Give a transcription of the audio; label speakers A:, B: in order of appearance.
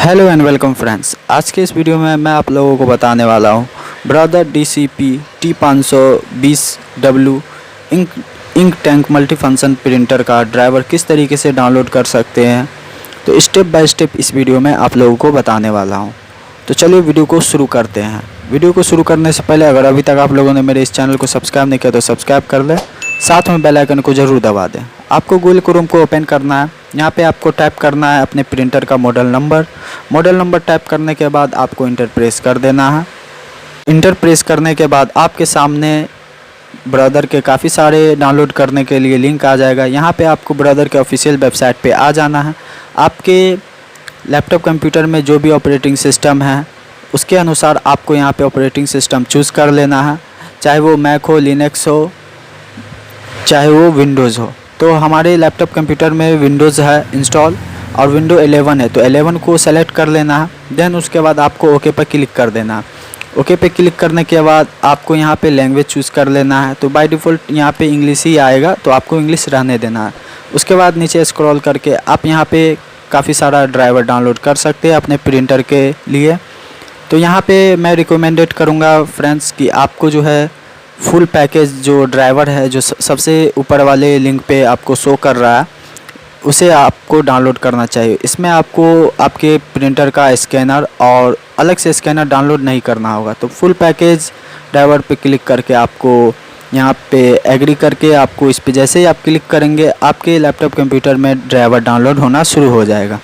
A: Hello and welcome friends. आज के इस वीडियो में मैं आप लोगों को बताने वाला हूँ brother DCP-T520w ink tank multifunction printer का ड्राइवर किस तरीके से डाउनलोड कर सकते हैं। तो स्टेप बाय स्टेप इस वीडियो में आप लोगों को बताने वाला हूँ। तो चलिए वीडियो को शुरू करते हैं। वीडियो को शुरू करने से पहले अगर अभी तक आप लोगों ने मेरे इस चैनल को सब्सक्राइब नहीं किया तो सब्सक्राइब कर लें, साथ में बेल आइकन को ज़रूर दबा दें। आपको गूगल क्रोम को ओपन करना है। यहाँ पे आपको टाइप करना है अपने प्रिंटर का मॉडल नंबर टाइप करने के बाद आपको इंटर प्रेस कर देना है। इंटर प्रेस करने के बाद आपके सामने ब्रदर के काफ़ी सारे डाउनलोड करने के लिए लिंक आ जाएगा। यहाँ पे आपको ब्रदर के ऑफिशियल वेबसाइट पे आ जाना है। आपके लैपटॉप कंप्यूटर में जो भी ऑपरेटिंग सिस्टम है उसके अनुसार आपको यहाँ पे ऑपरेटिंग सिस्टम चूज़ कर लेना है, चाहे वो मैक हो, लिनक्स हो, चाहे वो विंडोज़ हो। तो हमारे लैपटॉप कंप्यूटर में विंडोज़ है इंस्टॉल और विंडो 11 है, तो 11 को सेलेक्ट कर लेना है। देन उसके बाद आपको ओके पर क्लिक कर देना है। ओके पे क्लिक करने के बाद आपको यहाँ पे लैंग्वेज चूज़ कर लेना है। तो बाय डिफ़ॉल्ट यहाँ पे इंग्लिश ही आएगा, तो आपको इंग्लिश रहने देना है। उसके बाद नीचे स्क्रॉल करके आप यहाँ पे काफ़ी सारा ड्राइवर डाउनलोड कर सकते हैं अपने प्रिंटर के लिए। तो यहाँ पे मैं रिकमेंडेड करूँगा फ्रेंड्स कि आपको जो है फुल पैकेज जो ड्राइवर है जो सबसे ऊपर वाले लिंक पे आपको शो कर रहा है उसे आपको डाउनलोड करना चाहिए। इसमें आपको आपके प्रिंटर का स्कैनर और अलग से स्कैनर डाउनलोड नहीं करना होगा। तो फुल पैकेज ड्राइवर पे क्लिक करके आपको यहाँ पे एग्री करके आपको इस पे जैसे ही आप क्लिक करेंगे आपके लैपटॉप कंप्यूटर में ड्राइवर डाउनलोड होना शुरू हो जाएगा।